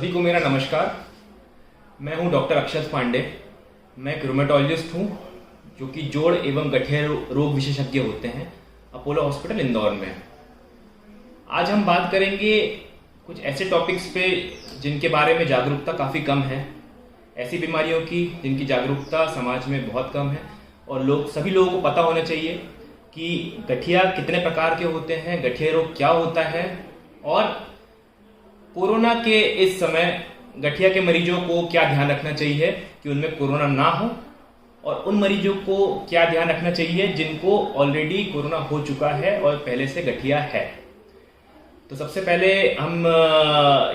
सभी को मेरा नमस्कार। मैं हूं डॉक्टर अक्षत पांडे। मैं एक रूमेटोलॉजिस्ट हूं जो कि जोड़ एवं गठिया रोग विशेषज्ञ होते हैं अपोलो हॉस्पिटल इंदौर में। आज हम बात करेंगे कुछ ऐसे टॉपिक्स पे जिनके बारे में जागरूकता काफ़ी कम है, ऐसी बीमारियों की जिनकी जागरूकता समाज में बहुत कम है और सभी लोगों को पता होना चाहिए कि गठिया कितने प्रकार के होते हैं, गठिया रोग क्या होता है और कोरोना के इस समय गठिया के मरीजों को क्या ध्यान रखना चाहिए कि उनमें कोरोना ना हो और उन मरीजों को क्या ध्यान रखना चाहिए जिनको ऑलरेडी कोरोना हो चुका है और पहले से गठिया है। तो सबसे पहले हम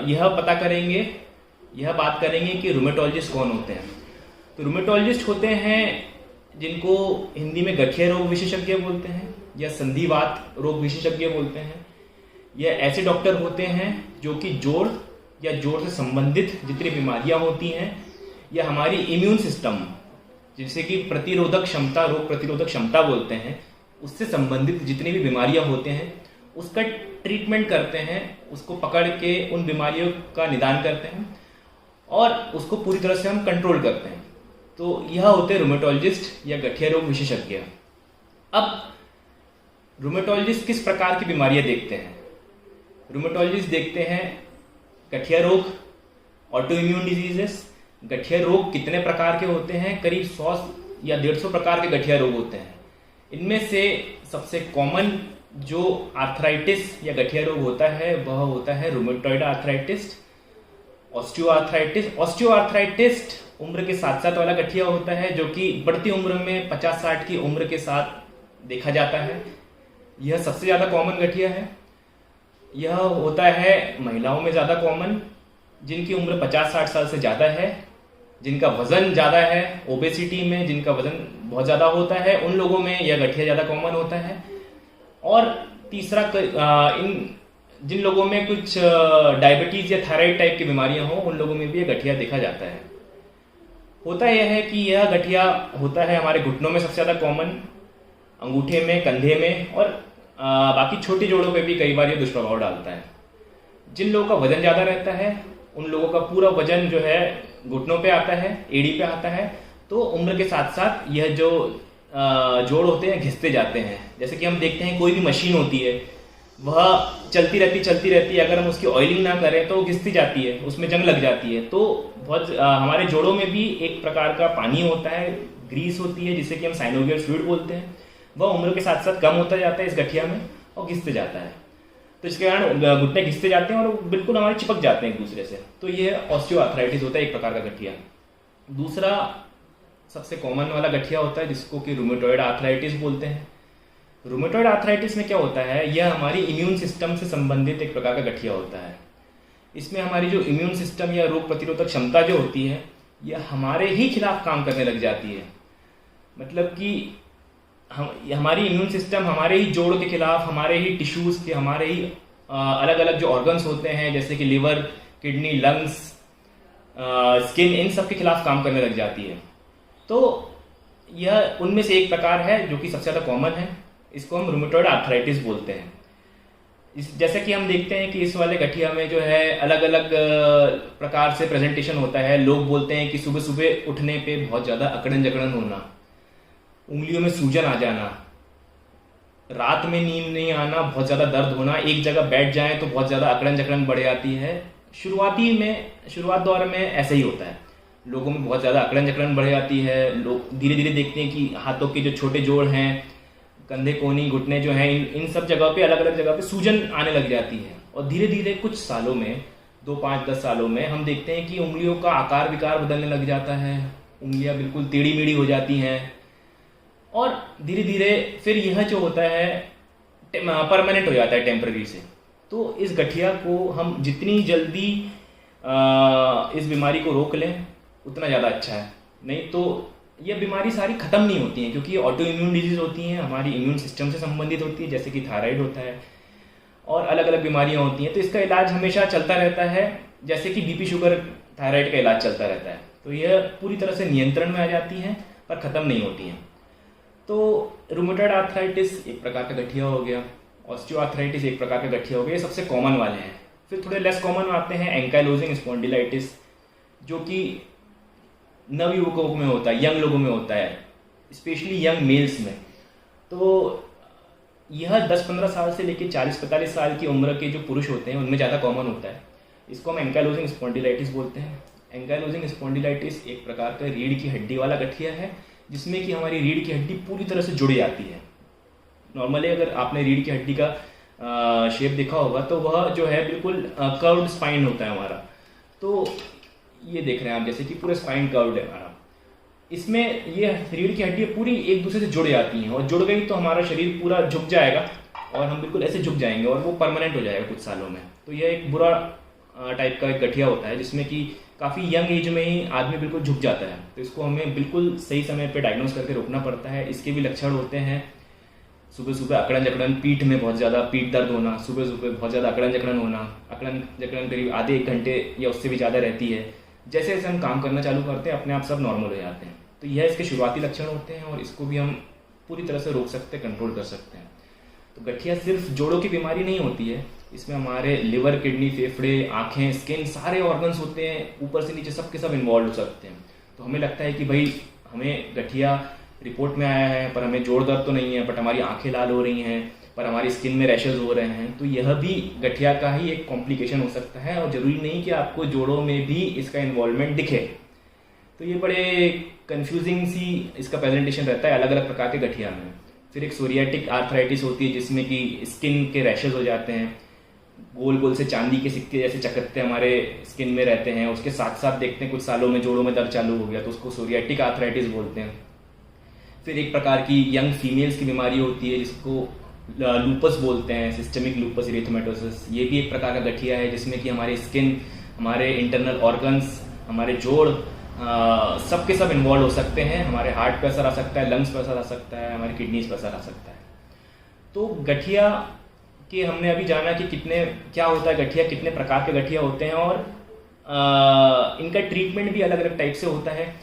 यह बात करेंगे कि रूमेटोलॉजिस्ट कौन होते हैं। तो रूमेटोलॉजिस्ट होते हैं जिनको हिंदी में गठिया रोग विशेषज्ञ बोलते हैं या संधिवात रोग विशेषज्ञ बोलते हैं। यह ऐसे डॉक्टर होते हैं जो कि जोड़ या जोड़ से संबंधित जितनी बीमारियां होती हैं या हमारी इम्यून सिस्टम जिसे कि रोग प्रतिरोधक क्षमता बोलते हैं, उससे संबंधित जितनी भी बीमारियां होते हैं उसका ट्रीटमेंट करते हैं, उसको पकड़ के उन बीमारियों का निदान करते हैं और उसको पूरी तरह से हम कंट्रोल करते हैं। तो यह होते हैं रूमेटोलॉजिस्ट या गठिया रोग विशेषज्ञ। अब रूमेटोलॉजिस्ट किस प्रकार की बीमारियां देखते हैं? रूमेटोलॉजिस्ट देखते हैं गठिया रोग, ऑटो इम्यून डिजीजेस। गठिया रोग कितने प्रकार के होते हैं? करीब 100 या 150 प्रकार के गठिया रोग होते हैं। इनमें से सबसे कॉमन जो आर्थराइटिस या गठिया रोग होता है वह होता है रूमेटॉइड आर्थराइटिस, ऑस्टियोआर्थराइटिस उम्र के साथ साथ वाला गठिया होता है जो कि बढ़ती उम्र में 50-60 की उम्र के साथ देखा जाता है। यह सबसे ज़्यादा कॉमन गठिया है। यह होता है महिलाओं में ज़्यादा कॉमन, जिनकी उम्र 50-60 साल से ज़्यादा है, जिनका वजन ज़्यादा है, ओबेसिटी में जिनका वजन बहुत ज़्यादा होता है, उन लोगों में यह गठिया ज़्यादा कॉमन होता है। और तीसरा जिन लोगों में कुछ डायबिटीज़ या थायराइड टाइप की बीमारियां हो उन लोगों में भी यह गठिया देखा जाता है। होता यह है कि यह गठिया होता है हमारे घुटनों में सबसे ज़्यादा कॉमन, अंगूठे में, कंधे में और बाकी छोटे जोड़ों पे भी कई बार ये दुष्प्रभाव डालता है। जिन लोगों का वजन ज़्यादा रहता है उन लोगों का पूरा वजन जो है घुटनों पे आता है, एड़ी पे आता है। तो उम्र के साथ साथ यह जो जोड़ होते हैं घिसते जाते हैं। जैसे कि हम देखते हैं कोई भी मशीन होती है वह चलती रहती है, अगर हम उसकी ऑयलिंग ना करें तो घिसती जाती है, उसमें जंग लग जाती है। तो बहुत हमारे जोड़ों में भी एक प्रकार का पानी होता है, ग्रीस होती है जिसे कि हम साइनोवियल फ्लूइड बोलते हैं। वह उम्र के साथ साथ कम होता जाता है इस गठिया में और घिसते जाता है। तो इसके कारण घुटने घिसते जाते हैं और बिल्कुल हमारे चिपक जाते हैं एक दूसरे से। तो ये ऑस्टियोआर्थराइटिस होता है एक प्रकार का गठिया। दूसरा सबसे कॉमन वाला गठिया होता है जिसको कि रूमेटॉइड आर्थराइटिस बोलते हैं। रूमेटॉइड आर्थराइटिस में क्या होता है, यह हमारी इम्यून सिस्टम से संबंधित एक प्रकार का गठिया होता है। इसमें हमारी जो इम्यून सिस्टम या रोग प्रतिरोधक क्षमता जो होती है यह हमारे ही खिलाफ काम करने लग जाती है। मतलब कि हमारी इम्यून सिस्टम हमारे ही जोड़ के खिलाफ, हमारे ही टिश्यूज के, हमारे ही अलग अलग जो ऑर्गन्स होते हैं जैसे कि लिवर, किडनी, लंग्स, स्किन, इन सब के खिलाफ काम करने लग जाती है। तो यह उनमें से एक प्रकार है जो कि सबसे ज़्यादा कॉमन है। इसको हम रूमेटॉइड आर्थराइटिस बोलते हैं। जैसे कि हम देखते हैं कि इस वाले गठिया में जो है अलग अलग प्रकार से प्रेजेंटेशन होता है। लोग बोलते हैं कि सुबह सुबह उठने पे बहुत ज़्यादा अकड़न जकड़न होना, उंगलियों में सूजन आ जाना, रात में नींद नहीं आना, बहुत ज़्यादा दर्द होना, एक जगह बैठ जाएं तो बहुत ज़्यादा अकड़न जकड़न बढ़ जाती है। शुरुआत दौर में ऐसा ही होता है, लोगों में बहुत ज़्यादा अकड़न जकड़न बढ़ जाती है। लोग धीरे धीरे देखते हैं कि हाथों के जो छोटे जोड़ हैं, कंधे, कोहनी, घुटने जो हैं, इन सब जगह पे, अलग अलग जगह पे सूजन आने लग जाती है। और धीरे धीरे कुछ सालों में, 2, 5, 10 सालों में हम देखते हैं कि उंगलियों का आकार विकार बदलने लग जाता है, उंगलियां बिल्कुल टेढ़ी मेढ़ी हो जाती हैं और धीरे धीरे फिर यह जो होता है परमानेंट हो जाता है टेम्पररी से। तो इस गठिया को हम जितनी जल्दी इस बीमारी को रोक लें उतना ज़्यादा अच्छा है। नहीं तो यह बीमारी सारी ख़त्म नहीं होती है क्योंकि ऑटो इम्यून डिजीज होती हैं, हमारी इम्यून सिस्टम से संबंधित होती है, जैसे कि थायराइड होता है और अलग अलग बीमारियां होती हैं। तो इसका इलाज हमेशा चलता रहता है, जैसे कि बीपी, शुगर, थायराइड का इलाज चलता रहता है। तो यह पूरी तरह से नियंत्रण में आ जाती हैं पर ख़त्म नहीं होती हैं। तो रूमेटॉइड आर्थराइटिस एक प्रकार का गठिया हो गया, ऑस्टियोआर्थराइटिस एक प्रकार का गठिया हो गया, ये सबसे कॉमन वाले हैं। फिर थोड़े लेस कॉमन में आते हैं एंकाइलोजिंग स्पॉन्डिलाइटिस, जो कि नवयुवकों में होता है, यंग लोगों में होता है, स्पेशली यंग मेल्स में। तो यह 10-15 साल से लेकर 40-45 साल की उम्र के जो पुरुष होते हैं उनमें ज़्यादा कॉमन होता है। इसको हम एंकाइलोजिंग स्पॉन्डिलाइटिस बोलते हैं। एंकाइलोजिंग स्पॉन्डिलाइटिस एक प्रकार का रीढ़ की हड्डी वाला गठिया है, जिसमें कि हमारी रीढ़ की हड्डी पूरी तरह से जुड़ जाती है। नॉर्मली अगर आपने रीढ़ की हड्डी का शेप देखा होगा तो वह जो है बिल्कुल कर्व्ड स्पाइन होता है हमारा। तो ये देख रहे हैं आप, जैसे कि पूरा स्पाइन कर्व्ड है हमारा। इसमें ये रीढ़ की हड्डी पूरी एक दूसरे से जुड़ जाती हैं, और जुड़ गई तो हमारा शरीर पूरा झुक जाएगा और हम बिल्कुल ऐसे झुक जाएंगे और वो परमानेंट हो जाएगा कुछ सालों में। तो यह एक बुरा टाइप का एक गठिया होता है, जिसमें कि काफ़ी यंग एज में ही आदमी बिल्कुल झुक जाता है। तो इसको हमें बिल्कुल सही समय पे डायग्नोस करके रोकना पड़ता है। इसके भी लक्षण होते हैं सुबह सुबह अकड़न जकड़न, पीठ में बहुत ज़्यादा पीठ दर्द होना, सुबह सुबह बहुत ज़्यादा अकड़न जकड़न होना। अकड़न जकड़न करीब आधे 1 घंटे या उससे भी ज़्यादा रहती है। जैसे जैसे हम काम करना चालू करते हैं अपने आप सब नॉर्मल हो जाते हैं। तो यह इसके शुरुआती लक्षण होते हैं और इसको भी हम पूरी तरह से रोक सकते हैं, कंट्रोल कर सकते हैं। तो गठिया सिर्फ जोड़ों की बीमारी नहीं होती है, इसमें हमारे लिवर, किडनी, फेफड़े, आँखें, स्किन, सारे ऑर्गन्स होते हैं, ऊपर से नीचे सब के सब इन्वॉल्व हो सकते हैं। तो हमें लगता है कि भाई हमें गठिया रिपोर्ट में आया है पर हमें जोड़ दर्द तो नहीं है, बट हमारी आंखें लाल हो रही हैं, पर हमारी स्किन में रैशेज हो रहे हैं, तो यह भी गठिया का ही एक कॉम्प्लिकेशन हो सकता है। और ज़रूरी नहीं कि आपको जोड़ों में भी इसका इन्वॉल्वमेंट दिखे। तो ये बड़े कंफ्यूजिंग सी इसका प्रेजेंटेशन रहता है अलग अलग प्रकार के गठिया में। फिर एक सोरियाटिक आर्थराइटिस होती है, जिसमें कि स्किन के रैशेज हो जाते हैं, गोल गोल से चांदी के सिक्के जैसे चकत्ते हमारे स्किन में रहते हैं। उसके साथ साथ देखते हैं कुछ सालों में जोड़ों में दर्द चालू हो गया, तो उसको सोरियाटिक आर्थराइटिस बोलते हैं। फिर एक प्रकार की यंग फीमेल्स की बीमारी होती है, जिसको लूपस बोलते हैं, सिस्टेमिक लूपस इरिथेमेटोसिस। ये भी एक प्रकार का गठिया है, जिसमें कि हमारी स्किन, हमारे इंटरनल ऑर्गन्स, हमारे जोड़ सब के सब इन्वॉल्व हो सकते हैं। हमारे हार्ट पे असर आ सकता है, लंग्स पे असर आ सकता है, हमारी किडनीज पे असर आ सकता है। तो गठिया कि हमने अभी जाना कि क्या होता है गठिया, कितने प्रकार के गठिया होते हैं, और इनका ट्रीटमेंट भी अलग अलग टाइप से होता है।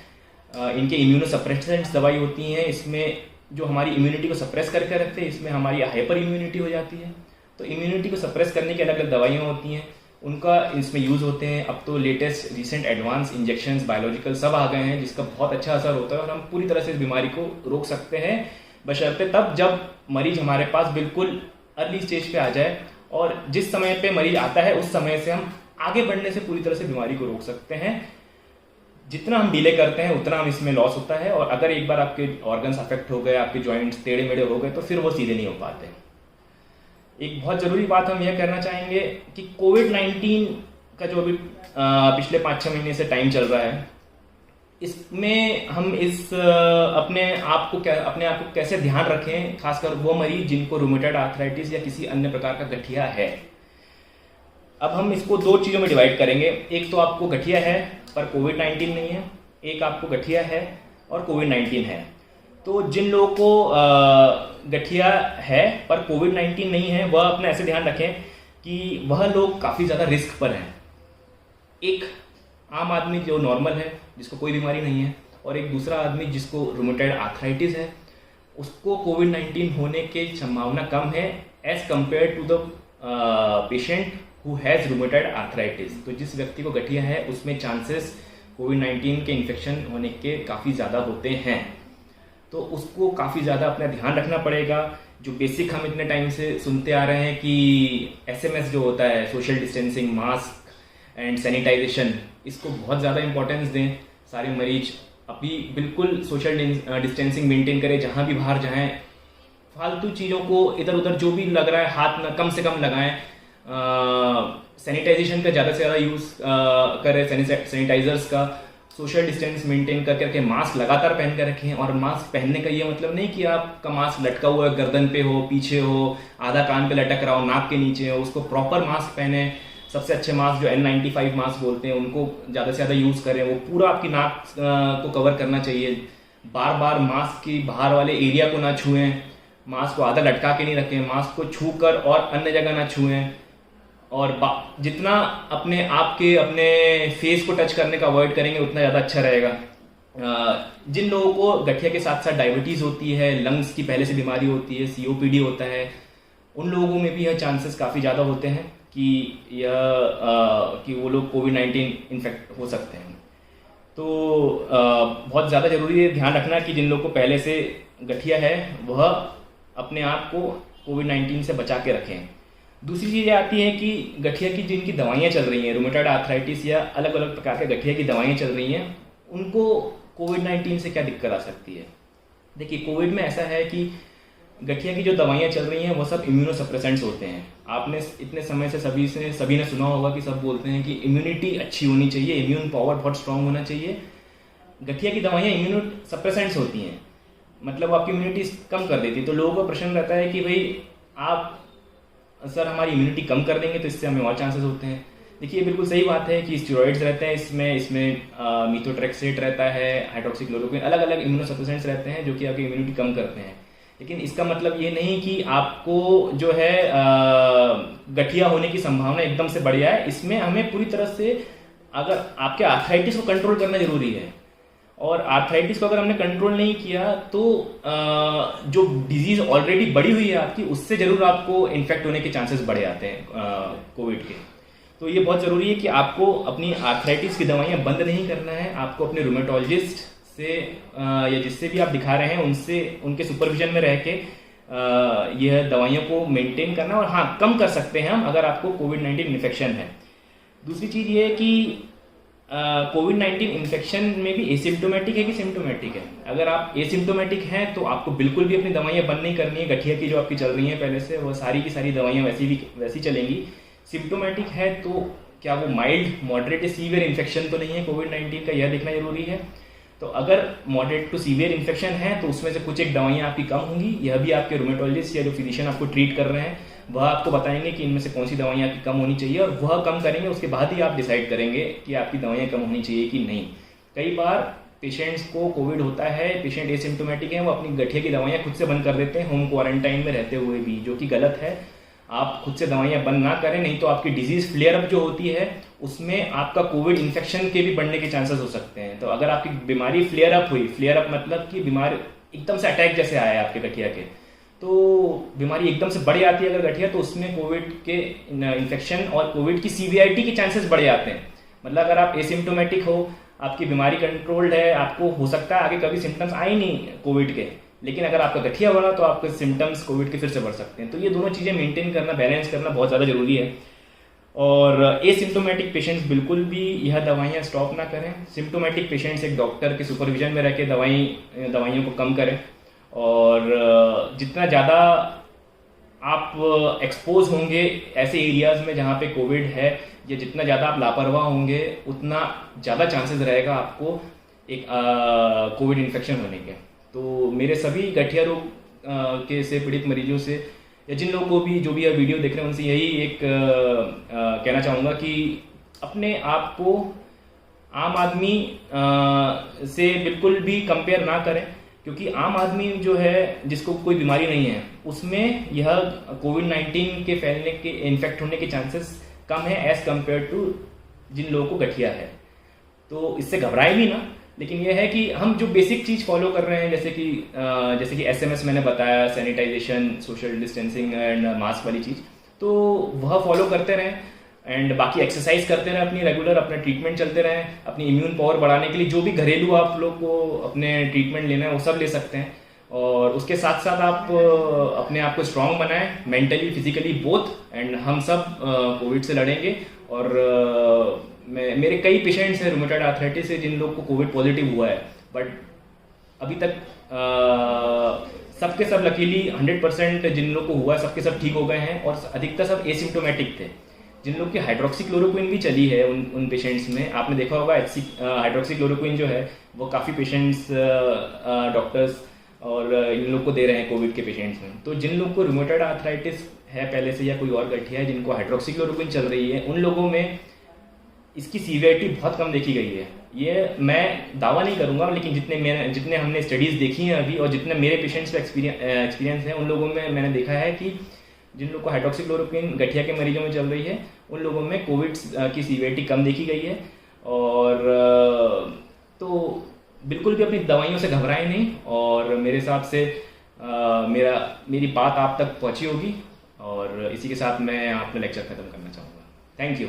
इनके इम्यूनोसप्रेसेंट्स दवाई होती हैं, इसमें जो हमारी इम्यूनिटी को सप्रेस करके रखते हैं, इसमें हमारी हाइपर इम्यूनिटी हो जाती है। तो इम्यूनिटी को सप्रेस करने की अलग अलग दवाइयाँ होती हैं, उनका इसमें यूज़ होते हैं। अब तो latest recent advance injections, biological सब आ गए हैं, जिसका बहुत अच्छा असर होता है और हम पूरी तरह से इस बीमारी को रोक सकते हैं, बशर्ते तब जब मरीज हमारे पास बिल्कुल अर्ली स्टेज पे आ जाए। और जिस समय पे मरीज आता है उस समय से हम आगे बढ़ने से पूरी तरह से बीमारी को रोक सकते हैं। जितना हम डिले करते हैं उतना हम इसमें लॉस होता है, और अगर एक बार आपके ऑर्गन्स अफेक्ट हो गए, आपके जॉइंट्स टेढ़े मेढ़े हो गए, तो फिर वो सीधे नहीं हो पाते। एक बहुत ज़रूरी बात हम यह करना चाहेंगे कि कोविड-19 का जो अभी पिछले 5-6 महीने से टाइम चल रहा है, इसमें हम अपने आप को कैसे ध्यान रखें, खासकर वो मरीज जिनको रूमेटॉइड आर्थराइटिस या किसी अन्य प्रकार का गठिया है। अब हम इसको 2 चीज़ों में डिवाइड करेंगे। एक तो आपको गठिया है पर कोविड-19 नहीं है, एक आपको गठिया है और कोविड-19 है। तो जिन लोगों को गठिया है पर कोविड-19 नहीं है, वह अपना ऐसे ध्यान रखें कि वह लोग काफ़ी ज़्यादा रिस्क पर हैं। एक आम आदमी जो नॉर्मल है, जिसको कोई बीमारी नहीं है, और एक दूसरा आदमी जिसको रूमेटॉइड आर्थराइटिस है, उसको कोविड-19 होने की संभावना कम है as compare to the patient who has rheumatoid arthritis. तो जिस व्यक्ति को गठिया है उसमें चांसेस कोविड-19 के इन्फेक्शन होने के काफ़ी ज़्यादा होते हैं। तो उसको काफ़ी ज़्यादा अपना ध्यान रखना पड़ेगा। जो बेसिक हम इतने टाइम से सुनते आ रहे हैं कि SMS जो होता है, social distancing, mask and sanitization, इसको बहुत ज़्यादा इंपॉर्टेंस दें। सारे मरीज अभी बिल्कुल सोशल डिस्टेंसिंग मेंटेन करें, जहाँ भी बाहर जाएं। फालतू चीज़ों को इधर उधर जो भी लग रहा है हाथ में कम से कम लगाएं। सैनिटाइजेशन का ज़्यादा से ज़्यादा यूज़ करें, सैनिटाइजर्स का। सोशल डिस्टेंस मेंटेन करके मास्क लगातार पहन कर रखें। और मास्क पहनने का ये मतलब नहीं कि आपका मास्क लटका हुआ है, गर्दन पे हो, पीछे हो, आधा कान पे लटक रहा हो, नाक के नीचे हो, उसको प्रॉपर मास्क पहने। सबसे अच्छे मास्क जो N95 मास्क बोलते हैं, उनको ज़्यादा से ज़्यादा यूज़ करें। वो पूरा आपकी नाक को कवर करना चाहिए। बार बार मास्क की बाहर वाले एरिया को ना छुएं, मास्क को आधा लटका के नहीं रखें, मास्क को छू कर और अन्य जगह ना छुएं। और जितना अपने फेस को टच करने का अवॉइड करेंगे उतना ज़्यादा अच्छा रहेगा। जिन लोगों को गठिया के साथ साथ डायबिटीज़ होती है, लंग्स की पहले से बीमारी होती है, COPD होता है, उन लोगों में भी यह चांसेस काफ़ी ज़्यादा होते हैं कि कि वो लोग कोविड-19 इन्फेक्ट हो सकते हैं। तो बहुत ज़्यादा ज़रूरी है ध्यान रखना कि जिन लोग को पहले से गठिया है वह अपने आप को कोविड-19 से बचा के रखें। दूसरी चीज़ आती है कि गठिया की जिनकी दवाइयाँ चल रही हैं, रूमेटॉइड आर्थराइटिस या अलग अलग प्रकार के गठिया की दवाइयाँ चल रही हैं, उनको कोविड-19 से क्या दिक्कत आ सकती है। देखिए, कोविड में ऐसा है कि गठिया की जो दवाइयाँ चल रही हैं वो सब इम्यूनोसप्रेसेंट्स होते हैं। आपने इतने समय से सभी ने सुना होगा कि सब बोलते हैं कि इम्यूनिटी अच्छी होनी चाहिए, इम्यून पावर बहुत स्ट्रांग होना चाहिए। गठिया की दवाइयाँ इम्यूनोसप्रेसेंट्स होती हैं, मतलब आपकी इम्यूनिटी कम कर देती है। तो लोगों का प्रश्न रहता है कि भाई आप सर हमारी इम्यूनिटी कम कर देंगे तो इससे हमें और चांसेस होते हैं। देखिए, बिल्कुल सही बात है कि स्टेरॉइड्स रहते हैं इसमें मीथोट्रेक्सेट रहता है, हाइड्रोक्सीक्लोरोक्विन, अलग अलग इम्यूनोसप्रेसेंट्स रहते हैं जो कि आपकी इम्यूनिटी कम करते हैं। लेकिन इसका मतलब ये नहीं कि आपको जो है गठिया होने की संभावना एकदम से बढ़ जाए। इसमें हमें पूरी तरह से, अगर आपके आर्थराइटिस को कंट्रोल करना जरूरी है, और आर्थराइटिस को अगर हमने कंट्रोल नहीं किया तो जो डिजीज ऑलरेडी बढ़ी हुई है आपकी, उससे जरूर आपको इन्फेक्ट होने के चांसेस बढ़ जाते हैं कोविड के। तो ये बहुत ज़रूरी है कि आपको अपनी आर्थराइटिस की दवाइयाँ बंद नहीं करना है। आपको अपने रूमेटोलॉजिस्ट से या जिससे भी आप दिखा रहे हैं उनसे, उनके सुपरविजन में रह के यह दवाइयों को मेंटेन करना, और हाँ, कम कर सकते हैं हम अगर आपको कोविड-19 इन्फेक्शन है। दूसरी चीज़ ये है कि कोविड-19 इन्फेक्शन में भी एसिम्टोमेटिक है कि सिम्टोमेटिक है। अगर आप एसिम्टोमेटिक हैं तो आपको बिल्कुल भी अपनी दवाइयाँ बंद नहीं करनी है। गठिया की जो आपकी चल रही हैं पहले से, वो सारी की सारी दवाइयाँ वैसी चलेंगी। सिम्टोमेटिक है तो क्या वो माइल्ड, मॉडरेट या सीवियर इन्फेक्शन तो नहीं है कोविड-19 का, यह देखना जरूरी है। तो अगर मॉडरेट टू सीवियर इन्फेक्शन है तो उसमें से कुछ एक दवाइयाँ आपकी कम होंगी। यह भी आपके रूमेटोलॉजिस्ट या जो फिजिशियन आपको ट्रीट कर रहे हैं वह आपको बताएंगे कि इनमें से कौन सी दवाइयाँ आपकी कम होनी चाहिए, और वह कम करेंगे। उसके बाद ही आप डिसाइड करेंगे कि आपकी दवाइयाँ कम होनी चाहिए कि नहीं। कई बार पेशेंट्स को कोविड होता है, पेशेंट एसिम्टोमेटिक है, वो अपनी गठिया की दवाइयाँ खुद से बंद कर देते हैं होम क्वारंटाइन में रहते हुए भी, जो कि गलत है। आप खुद से दवाइयाँ बंद ना करें, नहीं तो आपकी डिजीज फ्लेयर अप जो होती है उसमें आपका कोविड इन्फेक्शन के भी बढ़ने के चांसेस हो सकते हैं। तो अगर आपकी बीमारी फ्लेयर अप हुई, फ्लेयर अप मतलब कि बीमारी एकदम से अटैक जैसे आया आपके गठिया के, तो बीमारी एकदम से बढ़ जाती है अगर गठिया, तो उसमें कोविड के इन्फेक्शन और कोविड की सीवियरिटी के चांसेस बढ़ जाते हैं। मतलब अगर आप एसिम्टोमेटिक हो, आपकी बीमारी कंट्रोल्ड है, आपको हो सकता है आगे कभी सिम्टम्स आए नहीं कोविड के, लेकिन अगर आपका गठिया हो रहा तो आपके सिम्टम्स कोविड के फिर से बढ़ सकते हैं। तो ये दोनों चीज़ें मेंटेन करना, बैलेंस करना बहुत ज़्यादा जरूरी है। और एसिम्टोमेटिक पेशेंट्स बिल्कुल भी यह दवाइयाँ स्टॉप ना करें। सिम्टोमेटिक पेशेंट्स एक डॉक्टर के सुपरविजन में रह के दवाइयों को कम करें, और जितना ज़्यादा आप एक्सपोज होंगे ऐसे एरियाज में जहाँ पे कोविड है, या जितना ज़्यादा आप लापरवाह होंगे, उतना ज़्यादा चांसेस रहेगा आपको एक कोविड इन्फेक्शन होने के। तो मेरे सभी गठिया रोग के से पीड़ित मरीजों से, या जिन लोगों को भी, जो भी यह वीडियो देख रहे हैं, उनसे यही एक कहना चाहूँगा कि अपने आप को आम आदमी से बिल्कुल भी कंपेयर ना करें, क्योंकि आम आदमी जो है, जिसको कोई बीमारी नहीं है, उसमें यह कोविड-19 के फैलने के, इन्फेक्ट होने के चांसेस कम है एज कम्पेयर टू जिन लोगों को गठिया है। तो इससे घबराए भी ना, लेकिन यह है कि हम जो बेसिक चीज़ फॉलो कर रहे हैं, जैसे कि SMS मैंने बताया, sanitization, social distancing and mask वाली चीज़, तो वह फॉलो करते रहें, एंड बाकी एक्सरसाइज करते रहें अपनी रेगुलर, अपना ट्रीटमेंट चलते रहें। अपनी इम्यून पावर बढ़ाने के लिए जो भी घरेलू आप लोग को अपने ट्रीटमेंट लेना है वो सब ले सकते हैं, और उसके साथ साथ आप अपने आप को स्ट्रांग बनाएं, मेंटली, फिजिकली बोथ, एंड हम सब कोविड से लड़ेंगे। और मेरे कई पेशेंट्स हैं रूमेटॉइड आर्थराइटिस से जिन लोग को कोविड पॉजिटिव हुआ है, बट अभी तक सबके सब लकीली 100% जिन लोग को हुआ है सबके सब ठीक हो गए हैं, और अधिकतर सब एसिम्टोमेटिक थे। जिन लोग की हाइड्रोक्सीक्लोरोक्विन भी चली है उन पेशेंट्स में, आपने देखा होगा हाइड्रोक्सीक्लोरोक्विन जो है वो काफ़ी पेशेंट्स, डॉक्टर्स और इन लोग को दे रहे हैं कोविड के पेशेंट्स में। तो जिन लोग को रूमेटॉइड आर्थराइटिस है पहले से, या कोई और गठिया है जिनको हाइड्रोक्सीक्लोरोक्विन चल रही है, उन लोगों में इसकी सीवियरिटी बहुत कम देखी गई है। ये मैं दावा नहीं करूंगा, लेकिन जितने हमने स्टडीज़ देखी हैं अभी, और जितने मेरे पेशेंट्स का एक्सपीरियंस है, उन लोगों में मैंने देखा है कि जिन लोगों को हाइड्रोक्सीक्लोरोक्विन गठिया के मरीजों में चल रही है, उन लोगों में कोविड की सीवियरिटी कम देखी गई है। और तो बिल्कुल भी अपनी दवाइयों से घबराएं नहीं, और मेरे हिसाब से मेरी बात आप तक पहुंची होगी, और इसी के साथ मैं अपना लेक्चर खत्म करना चाहूँगा। Thank you.